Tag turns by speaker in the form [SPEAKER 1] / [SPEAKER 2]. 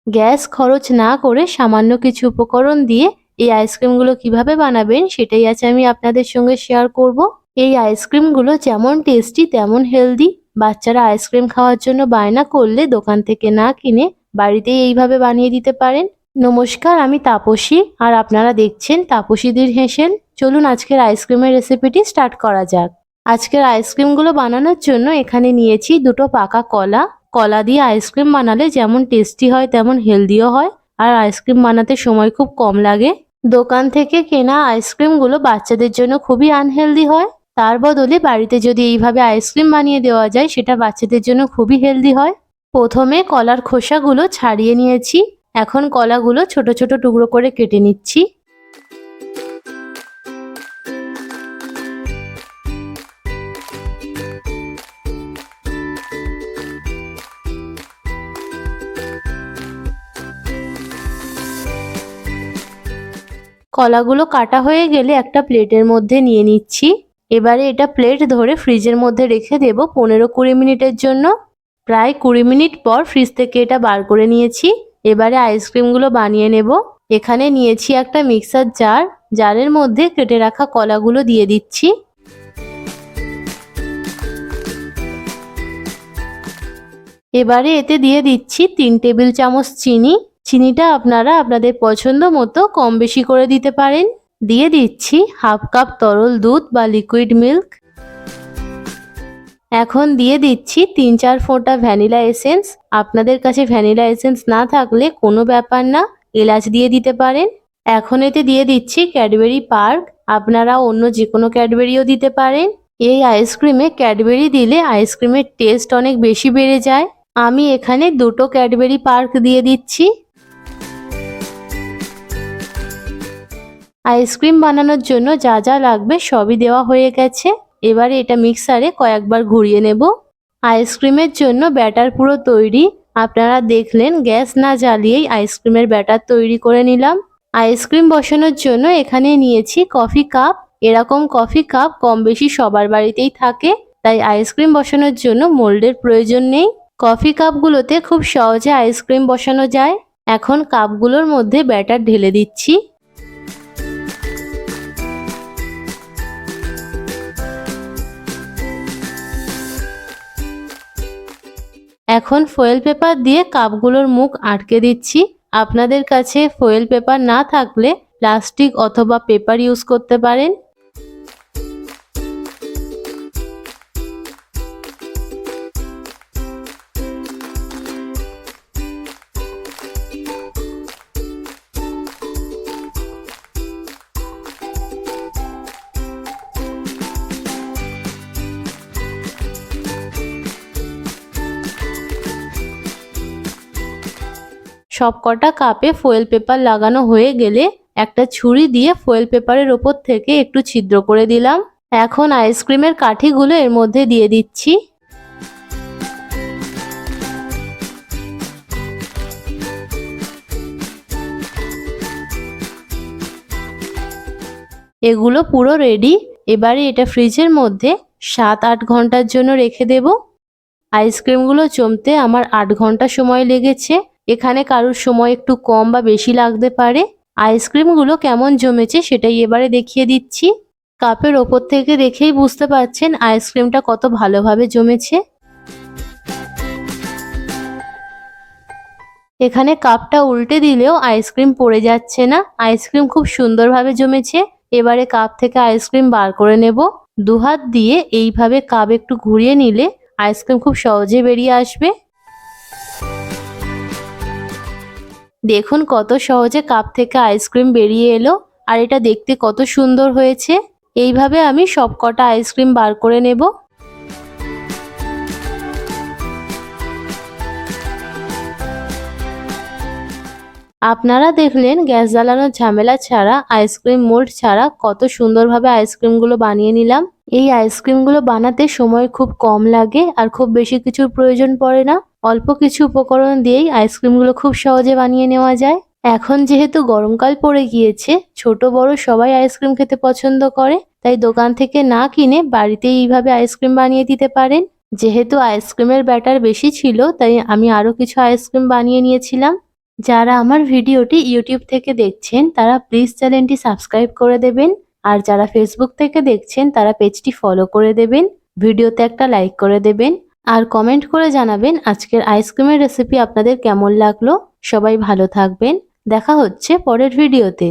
[SPEAKER 1] Gas খরচ না করে সামান্য কিছু উপকরণ দিয়ে এই আইসক্রিমগুলো কিভাবে বানাবেন সেটাই আজ আমি আপনাদের সঙ্গে শেয়ার করব। এই আইসক্রিমগুলো যেমন টেস্টি তেমন হেলদি। বাচ্চারা আইসক্রিম খাওয়ার জন্য বায়না করলে দোকান থেকে না কিনে বাড়িতেই এইভাবে বানিয়ে দিতে পারেন। নমস্কার, আমি তাপসী আর আপনারা দেখছেন তাপসীদির হেসেল। চলুন আজকের আইসক্রিমের রেসিপিটি স্টার্ট করা যাক। আজকের আইসক্রিমগুলো বানানোর জন্য এখানে নিয়েছি দুটো পাকা কলা। কলা দিয়ে আইসক্রিম বানালে যেমন টেস্টি হয় তেমন হেলদিও হয়, আর আইসক্রিম বানাতে সময় খুব কম লাগে। দোকান থেকে কেনা আইসক্রিমগুলো বাচ্চাদের জন্য খুবই আনহেলদি হয়। তার বদলে বাড়িতে যদি এইভাবে আইসক্রিম বানিয়ে দেওয়া যায় সেটা বাচ্চাদের জন্য খুবই হেলদি হয়। প্রথমে কলার খোসাগুলো ছাড়িয়ে নিয়েছি। এখন কলাগুলো ছোট ছোট টুকরো করে কেটে নিচ্ছি। কলাগুলো কাটা হয়ে গেলে একটা প্লেটের মধ্যে নিয়ে নিচ্ছি। এবারে এটা প্লেট ধরে ফ্রিজের মধ্যে রেখে দেব 15-20 মিনিটের জন্য। প্রায় 20 মিনিট পর ফ্রিজ থেকে এটা বার করে নিয়েছি। এবারে আইসক্রিমগুলো বানিয়ে নেব। এখানে নিয়েছি একটা মিক্সার জার। জারের মধ্যে কেটে রাখা কলাগুলো দিয়ে দিচ্ছি। এবারে এতে দিয়ে দিচ্ছি 3 টেবিল চামচ চিনি। চিনিটা আপনারা আপনাদের পছন্দ মতো কম বেশি করে দিতে পারেন। দিয়ে দিচ্ছি হাফ কাপ তরল দুধ বা লিকুইড মিল্ক। এখন দিয়ে দিচ্ছি 3-4 ফোঁটা ভ্যানিলা এসেন্স। আপনাদের কাছে ভ্যানিলা এসেন্স না থাকলে কোনো ব্যাপার না, এলাচ দিয়ে দিতে পারেন। এখন এতে দিয়ে দিচ্ছি ক্যাডবেরি পার্ক। আপনারা অন্য যে কোনো ক্যাডবেরিও দিতে পারেন। এই আইসক্রিমে ক্যাডবেরি দিলে আইসক্রিমের টেস্ট অনেক বেশি বেড়ে যায়। আমি এখানে 2টো ক্যাডবেরি পার্ক দিয়ে দিচ্ছি। আইসক্রিম বানানোর জন্য যা যা লাগবে সবই দেওয়া হয়ে গেছে। এবারে এটা মিক্সারে কয়েকবার ঘুরিয়ে নেব। আইসক্রিমের জন্য ব্যাটার পুরো তৈরি। আপনারা দেখলেন গ্যাস না জ্বালিয়েই আইসক্রিমের ব্যাটার তৈরি করে নিলাম। আইসক্রিম বসানোর জন্য এখানে নিয়েছি কফি কাপ। এরকম কফি কাপ কম বেশি সবার বাড়িতেই থাকে, তাই আইসক্রিম বসানোর জন্য মোল্ডের প্রয়োজন নেই। কফি কাপগুলোতে খুব সহজে আইসক্রিম বসানো যায়। এখন কাপগুলোর মধ্যে ব্যাটার ঢেলে দিচ্ছি। এখন ফয়েল পেপার দিয়ে কাপগুলোর মুখ আটকে দিচ্ছি। আপনাদের কাছে ফয়েল পেপার না থাকলে প্লাস্টিক অথবা পেপার ইউজ করতে পারেন। সবকটা কাপে ফয়েল পেপার লাগানো হয়ে গেলে একটা ছুরি দিয়ে ফয়েল পেপারের ওপর থেকে একটু ছিদ্র করে দিলাম। এখন আইসক্রিমের কাঠিগুলো এর মধ্যে দিয়ে দিচ্ছি। এগুলো পুরো রেডি। এবারে এটা ফ্রিজের মধ্যে 7-8 ঘন্টার জন্য রেখে দেব। আইসক্রিমগুলো জমতে আমার 8 ঘন্টা সময় লেগেছে। এখানে কারোর সময় একটু কম বা বেশি লাগতে পারে। আইসক্রিমগুলো কেমন জমেছে সেটাই এবারে দেখিয়ে দিচ্ছি। কাপের ওপর থেকে দেখেই বুঝতে পারছেন আইসক্রিমটা কত ভালোভাবে জমেছে। এখানে কাপটা উল্টে দিলেও আইসক্রিম পড়ে যাচ্ছে না। আইসক্রিম খুব সুন্দরভাবে জমেছে। এবারে কাপ থেকে আইসক্রিম বার করে নেব। দুহাত দিয়ে এইভাবে কাপ একটু ঘুরিয়ে নিলে আইসক্রিম খুব সহজে বেরিয়ে আসবে। দেখুন কত সহজে কাপ থেকে আইসক্রিম বেরিয়ে এলো, আর এটা দেখতে কত সুন্দর হয়েছে। এইভাবে আমি সবকটা আইসক্রিম বার করে নেব। আপনারা দেখলেন গ্যাস জ্বালানোর ঝামেলা ছাড়া, আইসক্রিম মোল্ড ছাড়া কত সুন্দরভাবে আইসক্রিমগুলো বানিয়ে নিলাম। এই আইসক্রিমগুলো বানাতে সময় খুব কম লাগে আর খুব বেশি কিছুর প্রয়োজন পড়ে না। অল্প কিছু উপকরণ দিয়েই আইসক্রিমগুলো খুব সহজে বানিয়ে নেওয়া যায়। এখন যেহেতু গরমকাল পড়ে গিয়েছে, ছোট বড় সবাই আইসক্রিম খেতে পছন্দ করে, তাই দোকান থেকে না কিনে বাড়িতে এইভাবে আইসক্রিম বানিয়ে দিতে পারেন। যেহেতু আইসক্রিমের ব্যাটার বেশি ছিল, তাই আমি আরো কিছু আইসক্রিম বানিয়ে নিয়েছিলাম। যারা আমার ভিডিওটি ইউটিউব থেকে দেখছেন তারা প্লিজ চ্যানেলটি সাবস্ক্রাইব করে দেবেন। আর যারা ফেসবুক থেকে দেখছেন তারা পেজটি ফলো করে দেবেন। ভিডিওতে একটা লাইক করে দেবেন। আর কমেন্ট করে জানাবেন আজকের আইসক্রিমের রেসিপি আপনাদের কেমন লাগলো। সবাই ভালো থাকবেন। দেখা হচ্ছে পরের ভিডিওতে।